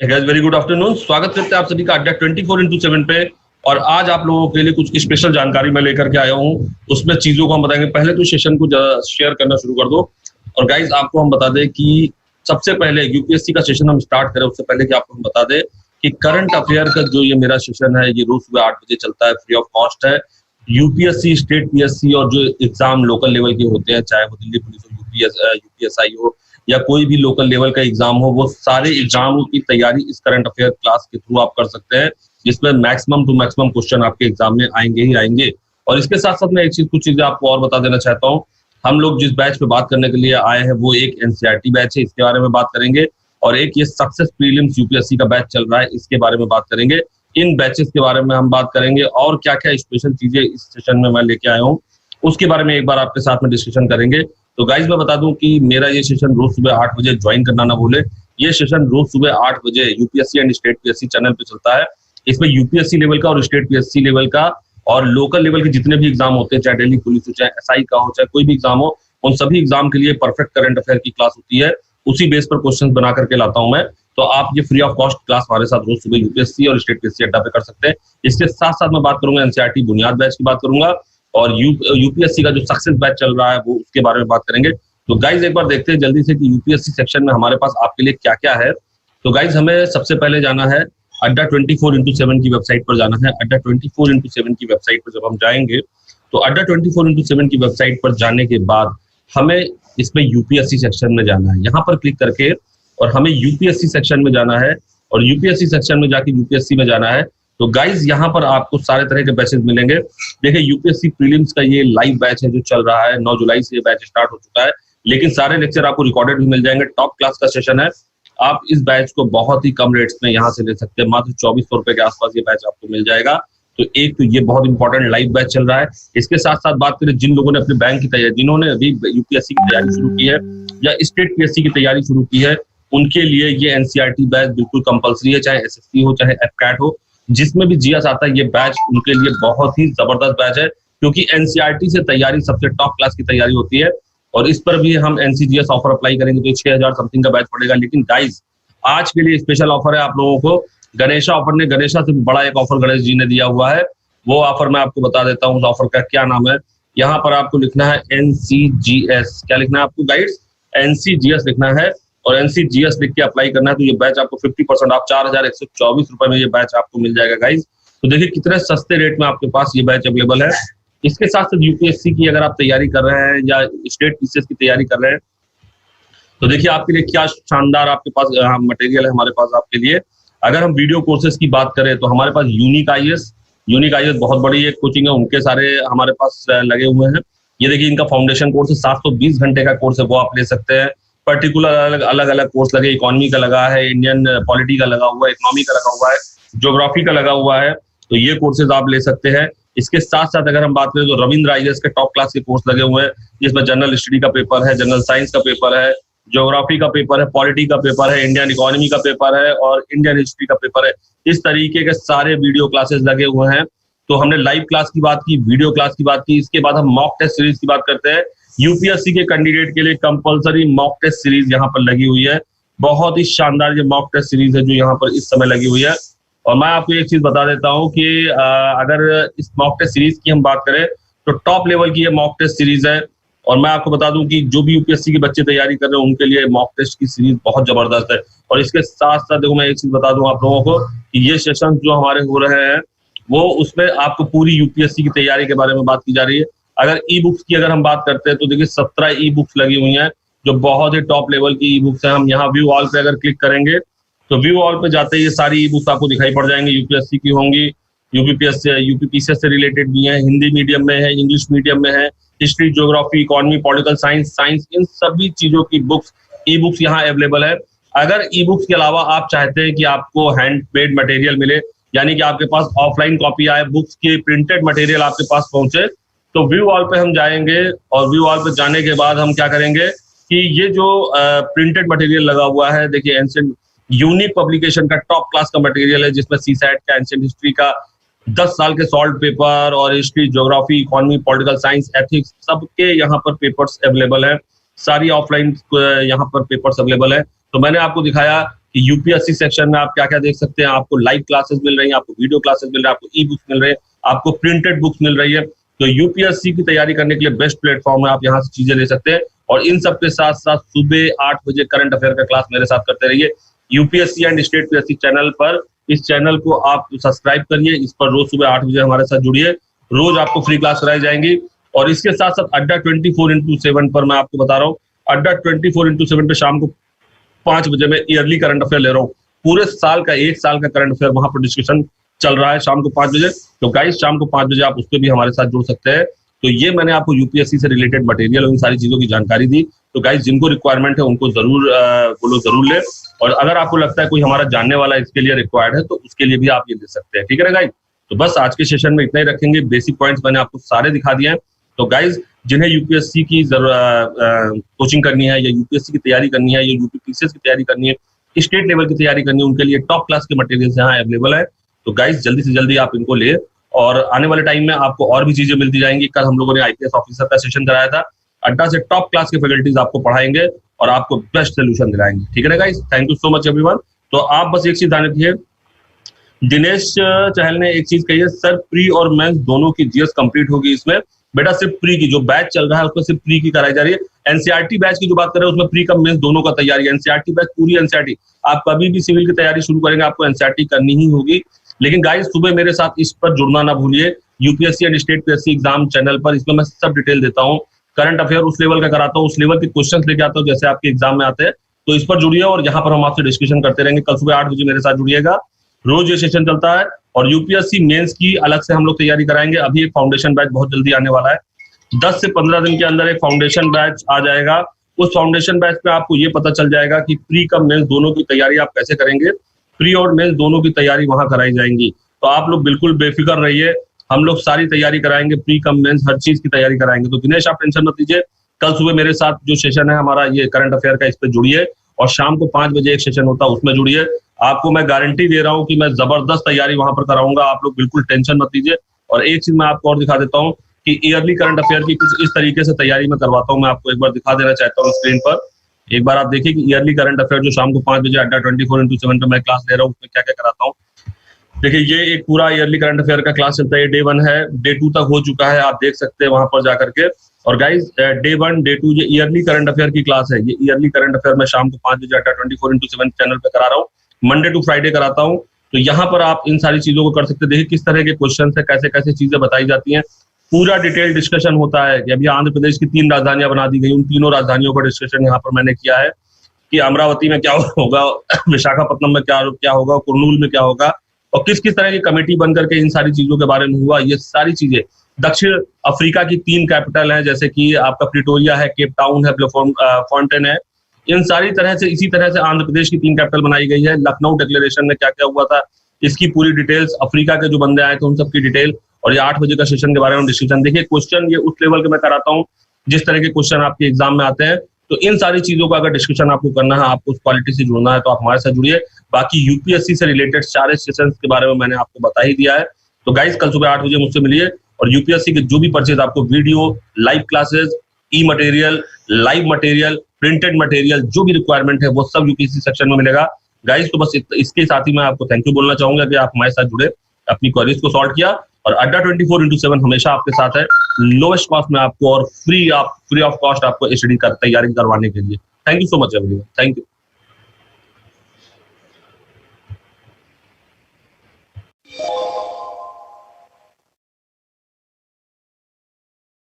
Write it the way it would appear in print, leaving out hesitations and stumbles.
Very good afternoon. स्वागत करते हैं आप सभी का अड्डा 24x7 पे। और आज आप लोगों के लिए कुछ स्पेशल जानकारी मैं लेकर के आया हूँ। उसमें चीजों को हम बताएंगे। पहले तो सेशन को शेयर करना शुरू कर दो। और गाइज आपको हम बता दें कि सबसे पहले यूपीएससी का सेशन हम स्टार्ट करें उससे पहले कि आपको हम बता दें कि करंट अफेयर का जो ये मेरा सेशन है ये रोज सुबह 8 बजे चलता है, फ्री ऑफ कॉस्ट है। यूपीएससी, स्टेट पीएससी और जो एग्जाम लोकल लेवल के होते हैं, चाहे वो दिल्ली पुलिस हो, यूपीएसआई हो या कोई भी लोकल लेवल का एग्जाम हो, वो सारे एग्जामों की तैयारी इस करंट अफेयर क्लास के थ्रू आप कर सकते हैं, जिसमें मैक्सिमम टू मैक्सिमम क्वेश्चन आपके एग्जाम में आएंगे ही आएंगे। और इसके साथ साथ मैं कुछ चीजें आपको और बता देना चाहता हूँ। हम लोग जिस बैच पे बात करने के लिए आए हैं वो एक एनसीईआरटी बैच है, इसके बारे में बात करेंगे। और एक ये सक्सेस प्रीलिम्स यूपीएससी का बैच चल रहा है, इसके बारे में बात करेंगे। इन बैचेस के बारे में हम बात करेंगे और क्या क्या स्पेशल चीजें इस सेशन में मैं लेके आया हूँ उसके बारे में एक बार आपके साथ में डिस्कशन करेंगे। तो गाइज मैं बता दूं कि मेरा ये सेशन रोज सुबह 8 बजे ज्वाइन करना ना भूले। ये सेशन रोज सुबह 8 बजे UPSC and state PSC channel पे चलता है। इसमें यूपीएससी लेवल का और स्टेट पीएससी लेवल का और लोकल लेवल के जितने भी एग्जाम होते हैं, चाहे दिल्ली पुलिस हो, चाहे एसआई का हो, चाहे कोई भी एग्जाम हो, उन सभी एग्जाम के लिए परफेक्ट करंट अफेयर की क्लास होती है। उसी बेस पर क्वेश्चन बना करके लाता हूं मैं। तो आप ये फ्री ऑफ कॉस्ट क्लास हमारे साथ रोज सुबह यूपीएससी और स्टेट पीएससी अड्डा पे कर सकते हैं। इसके साथ साथ मैं बात करूंगा एनसीईआरटी बुनियाद बैच की बात करूंगा और यूपीएससी का जो सक्सेस बैच चल रहा है वो उसके बारे में बात करेंगे। तो गाइज एक बार देखते हैं जल्दी से कि यूपीएससी सेक्शन में हमारे पास आपके लिए क्या क्या है। तो गाइज हमें सबसे पहले जाना है अड्डा 24x7 की वेबसाइट पर जाना है। अड्डा 24x7 की वेबसाइट पर जब हम जाएंगे तो अड्डा 24x7 की वेबसाइट पर जाने के बाद हमें इसमें यूपीएससी सेक्शन में जाना है। यहाँ पर क्लिक करके और हमें यूपीएससी सेक्शन में जाना है और यूपीएससी सेक्शन में जाके यूपीएससी में जाना है। तो गाइज यहाँ पर आपको सारे तरह के बैचेस मिलेंगे। देखिए यूपीएससी प्रीलिम्स का ये लाइव बैच है जो चल रहा है। 9 जुलाई से ये बैच स्टार्ट हो चुका है, लेकिन सारे लेक्चर आपको रिकॉर्डेड भी मिल जाएंगे। टॉप क्लास का सेशन है। आप इस बैच को बहुत ही कम रेट्स में यहाँ से ले सकते हैं। मात्र 2400 रुपए के आसपास ये बैच आपको मिल जाएगा। तो एक तो ये बहुत इंपॉर्टेंट लाइव बैच चल रहा है। इसके साथ साथ बात करें जिन लोगों ने अपने बैंक की तैयारी, जिन्होंने अभी यूपीएससी की तैयारी शुरू की है या स्टेट पीएससी की तैयारी शुरू की है, उनके लिए ये एनसीईआरटी बैच बिल्कुल कंपलसरी है, चाहे एसएससी हो चाहे एफकैट हो, जिसमें भी जीएस आता है ये बैच उनके लिए बहुत ही जबरदस्त बैच है। क्योंकि एनसीईआरटी से तैयारी सबसे टॉप क्लास की तैयारी होती है और इस पर भी हम एनसीजीएस ऑफर अप्लाई करेंगे तो 6000 समथिंग का बैच पड़ेगा। लेकिन गाइज आज के लिए स्पेशल ऑफर है आप लोगों को। गणेशा ऑफर ने, गणेशा से भी बड़ा एक ऑफर गणेश जी ने दिया हुआ है। वो ऑफर मैं आपको बता देता हूँ। उस ऑफर का क्या नाम है, यहाँ पर आपको लिखना है एनसीजीएस। क्या लिखना है आपको गाइड्स? एनसीजीएस लिखना है और एनसीजीएस लिख के अप्लाई करना है। तो ये बैच आपको 50% आप 4124 रुपए में ये बैच आपको मिल जाएगा गाइज। तो देखिए कितने सस्ते रेट में आपके पास ये बैच अवेलेबल है। इसके साथ साथ यूपीएससी की अगर आप तैयारी कर रहे हैं या स्टेट पीसीएस की तैयारी कर रहे हैं तो देखिए आपके लिए क्या शानदार आपके पास मटेरियल है हमारे पास आपके लिए। अगर हम वीडियो कोर्सेज की बात करें तो हमारे पास यूनिक आईएएस बहुत बड़ी एक कोचिंग है, उनके सारे हमारे पास लगे हुए हैं। ये देखिए इनका फाउंडेशन कोर्स है, 720 घंटे का कोर्स है, वो आप ले सकते हैं। पर्टिकुलर अलग अलग कोर्स लगे, इकोनॉमी का लगा है, इंडियन पॉलिटी का लगा हुआ है, इकोनॉमी का लगा हुआ है, ज्योग्राफी का लगा हुआ है। तो ये कोर्सेज आप ले सकते हैं। इसके साथ साथ अगर हम बात करें तो रविंद्र आईएएस के टॉप क्लास के कोर्स लगे हुए हैं, जिसमें जनरल स्टडी का पेपर है, जनरल साइंस का पेपर है, ज्योग्राफी का पेपर है, पॉलिटी का पेपर है, इंडियन इकोनॉमी का पेपर है और इंडियन हिस्ट्री का पेपर है। इस तरीके के सारे वीडियो क्लासेस लगे हुए हैं। तो हमने लाइव क्लास की बात की, वीडियो क्लास की बात की। इसके बाद हम मॉक टेस्ट सीरीज की बात करते हैं। यूपीएससी के कैंडिडेट के लिए कंपलसरी मॉक टेस्ट सीरीज यहाँ पर लगी हुई है। बहुत ही शानदार ये मॉक टेस्ट सीरीज है जो यहाँ पर इस समय लगी हुई है। और मैं आपको एक चीज बता देता हूँ कि अगर इस मॉक टेस्ट सीरीज की हम बात करें तो टॉप लेवल की ये मॉक टेस्ट सीरीज है। और मैं आपको बता दूं कि जो भी यूपीएससी के बच्चे तैयारी कर रहे हैं उनके लिए मॉक टेस्ट की सीरीज बहुत जबरदस्त है। और इसके साथ साथ देखो मैं एक चीज बता दूं आप लोगों को कि ये सेशन जो हमारे हो रहे हैं वो उसमें आपको पूरी यूपीएससी की तैयारी के बारे में बात की जा रही है। अगर ई बुक्स की अगर हम बात करते हैं तो देखिए 17 ई बुक्स लगी हुई हैं जो बहुत ही टॉप लेवल की ई बुक्स हैं। हम यहाँ व्यू ऑल पे अगर क्लिक करेंगे तो व्यू ऑल पे जाते ही ये सारी ई बुक्स आपको दिखाई पड़ जाएंगे। यूपीएससी की होंगी, यूपीपीसीएस से रिलेटेड भी है, हिंदी मीडियम में है, इंग्लिश मीडियम में है, history, geography, economy, political science, इन सभी चीजों की बुक्स, ई बुक्स यहाँ अवेलेबल है। अगर ई बुक्स के अलावा आप चाहते हैं कि आपको हैंडमेड मटेरियल मिले, यानी कि आपके पास ऑफलाइन कॉपी आए, बुक्स की प्रिंटेड मटेरियल आपके पास पहुंचे, तो व्यू ऑल पे हम जाएंगे और व्यू ऑल पे जाने के बाद हम क्या करेंगे कि ये जो प्रिंटेड मटेरियल लगा हुआ है, देखिए एंशिएंट यूनिक पब्लिकेशन का टॉप क्लास का मटेरियल है, जिसमें सीसैट का, एंशिएंट हिस्ट्री का 10 साल के सॉल्व पेपर और history, geography, economy, political science, ethics, सबके यहाँ पर पेपर्स अवेलेबल है। सारी ऑफलाइन यहाँ पर पेपर्स अवेलेबल है। तो मैंने आपको दिखाया कि यूपीएससी सेक्शन में आप क्या क्या देख सकते हैं। आपको लाइव क्लासेस मिल रही हैं, आपको वीडियो क्लासेस मिल रहे हैं, आपको ई बुक्स मिल रहे हैं, आपको प्रिंटेड बुक्स मिल रही है। तो यूपीएससी की तैयारी करने के लिए बेस्ट प्लेटफॉर्म है, आप यहाँ से चीजें ले सकते हैं। और इन सब के साथ साथ सुबह 8 बजे करंट अफेयर का क्लास मेरे साथ करते रहिए UPSC and state PSC channel पर। इस चैनल को आप सब्सक्राइब करिए, इस पर रोज सुबह 8 बजे हमारे साथ जुड़िए, रोज आपको फ्री क्लास कराई जाएंगी। और इसके साथ साथ अड्डा 24x7 पर मैं आपको बता रहा हूँ, अड्डा 24x7 पे शाम को 5 बजे में ईयरली करंट अफेयर ले रहा हूँ। पूरे साल का 1 साल का करंट अफेयर वहां पर डिस्कशन चल रहा है शाम को 5 बजे। तो गाइस शाम को 5 बजे आप उस पर भी हमारे साथ जुड़ सकते हैं। तो ये मैंने आपको यूपीएससी से रिलेटेड मटेरियल और इन सारी चीजों की जानकारी दी। तो गाइस जिनको रिक्वायरमेंट है उनको जरूर वो लोग जरूर ले। और अगर आपको लगता है कोई हमारा जानने वाला इसके लिए रिक्वायर्ड है तो उसके लिए भी आप ये ले सकते हैं। ठीक है ना गाइस? तो बस आज के सेशन में इतना ही रखेंगे। बेसिक पॉइंट्स मैंने आपको सारे दिखा दिए हैं। तो गाइज जिन्हें यूपीएससी की कोचिंग करनी है या यूपीएससी की तैयारी करनी है या यूपीपीसीएस की तैयारी करनी है, स्टेट लेवल की तैयारी करनी है, उनके लिए टॉप क्लास के मटेरियल्स यहाँ अवेलेबल है। तो गाइज जल्दी से जल्दी आप इनको ले। और आने वाले टाइम में आपको और भी चीजें मिलती जाएंगी। कल हम लोगों ने आईपीएस ऑफिसर का सेशन कराया था। अड्डा से टॉप क्लास के फैकल्टीज आपको पढ़ाएंगे और आपको बेस्ट सोल्यूशन दिलाएंगे। ठीक है ना guys? Thank you so much everyone. तो आप बस एक चीज ध्यान रखिए, दिनेश चहल ने एक चीज कही है, सर प्री और मेंस दोनों की जीएस कंप्लीट होगी इसमें। बेटा सिर्फ प्री की जो बैच चल रहा है उसमें सिर्फ प्री की कराई जा रही है। एनसीईआरटी बैच की जो बात कर रहे हैं उसमें प्री का मेंस दोनों का तैयारी है। एनसीईआरटी बैच पूरी एनसीईआरटी, आप कभी भी सिविल की तैयारी शुरू करेंगे आपको एनसीईआरटी करनी ही होगी। लेकिन गाइस सुबह मेरे साथ इस पर जुड़ना ना भूलिए, UPSC and state PSC exam channel पर। इसमें मैं सब डिटेल देता हूँ, करंट अफेयर उस लेवल का कराता हूँ, उस लेवल के क्वेश्चन लेके आता हूँ जैसे आपके एग्जाम में आते हैं। तो इस पर जुड़िए और यहाँ पर हम आपसे डिस्कशन करते रहेंगे। कल सुबह 8 बजे मेरे साथ जुड़िएगा, रोज ये सेशन चलता है। और यूपीएससी मेंस की अलग से हम लोग तैयारी कराएंगे। अभी एक फाउंडेशन बैच बहुत जल्दी आने वाला है, 10 से 15 दिन के अंदर एक फाउंडेशन बैच आ जाएगा। उस फाउंडेशन बैच में आपको ये पता चल जाएगा कि प्री का मेंस दोनों की तैयारी आप कैसे करेंगे। प्री और मेंस दोनों की तैयारी वहां कराई जाएंगी। तो आप लोग बिल्कुल बेफिक्र रहिए, हम लोग सारी तैयारी कराएंगे, प्री कम मेंस हर चीज की तैयारी कराएंगे। तो दिनेश आप टेंशन मत लीजिए, कल सुबह मेरे साथ जो सेशन है हमारा ये करंट अफेयर का, इस पे जुड़िए। और शाम को 5 बजे एक सेशन होता है उसमें जुड़िए। आपको मैं गारंटी दे रहा हूँ कि मैं जबरदस्त तैयारी वहां पर कराऊंगा। आप लोग बिल्कुल टेंशन मत लीजिए। और एक चीज मैं आपको और दिखा देता हूँ कि ईयरली करंट अफेयर की कुछ इस तरीके से तैयारी मैं करवाता हूँ। मैं आपको एक बार दिखा देना चाहता हूँ स्क्रीन पर। एक बार आप देखिए कि ईयरली करंट अफेयर जो शाम को 5 बजे अड्डा 24x7 पे मैं क्लास ले रहा हूँ उसमें क्या क्या कराता हूँ। देखिए ये एक पूरा ईयरली करंट अफेयर का क्लास चलता है। डे 1 है, डे 2 तक हो चुका है, आप देख सकते हैं वहां पर जाकर के। और गाइज डे 1 डे 2 ये ईयरली करंट अफेयर की क्लास है। ये ईयरली करंट अफेयर मैं शाम को 5 बजे अड्डा 24x7 चैनल पे करा रहा हूँ, मंडे टू फ्राइडे कराता हूँ। तो यहाँ पर आप इन सारी चीजों को कर सकते हैं। देखिए किस तरह के क्वेश्चन है, कैसे कैसे चीजें बताई जाती हैं, पूरा डिटेल डिस्कशन होता है। कि अभी आंध्र प्रदेश की 3 राजधानियां बना दी गई, उन तीनों राजधानियों का डिस्कशन यहाँ पर मैंने किया है कि अमरावती में क्या होगा, विशाखापट्टनम में क्या होगा, कुर्नूल में क्या होगा, और किस किस तरह की कमेटी बन करके इन सारी चीजों के बारे में हुआ। ये सारी चीजें दक्षिण अफ्रीका की 3 कैपिटल है, जैसे कि आपका प्रिटोरिया है, केप टाउन है, ब्लूमफॉन्टेन है। इन सारी तरह से इसी तरह से आंध्र प्रदेश की 3 कैपिटल बनाई गई है। लखनऊ डिक्लेरेशन में क्या क्या हुआ था इसकी पूरी डिटेल्स, अफ्रीका के जो बंदे आए थे उन सबकी डिटेल। और ये 8 बजे का सेशन के बारे में डिस्कशन। देखिए क्वेश्चन ये उस लेवल के मैं कराता हूँ जिस तरह के क्वेश्चन आपके एग्जाम में आते हैं। तो इन सारी चीजों का अगर डिस्कशन आपको करना है, आपको उस क्वालिटी से जुड़ना है, तो आप हमारे साथ जुड़िए। बाकी यूपीएससी से रिलेटेड सारे सेशंस के बारे में मैंने आपको बता ही दिया है। तो गाइस कल सुबह 8 बजे मुझसे मिलिए और यूपीएससी के जो भी परचेज आपको video, live classes, e material, live material, printed material जो भी रिक्वायरमेंट है वो सब यूपीएससी सेक्शन में मिलेगा। गाइस तो बस इसके साथ ही मैं आपको थैंक यू बोलना चाहूंगा कि आप हमारे साथ जुड़े, अपनी क्वेरीज को सॉल्व किया। और अड्डा 24x7 हमेशा आपके साथ है, लोएस्ट कॉस्ट में आपको और फ्री ऑफ कॉस्ट आपको स्टडी तैयारी करवाने के लिए। Thank you so much everyone, thank you.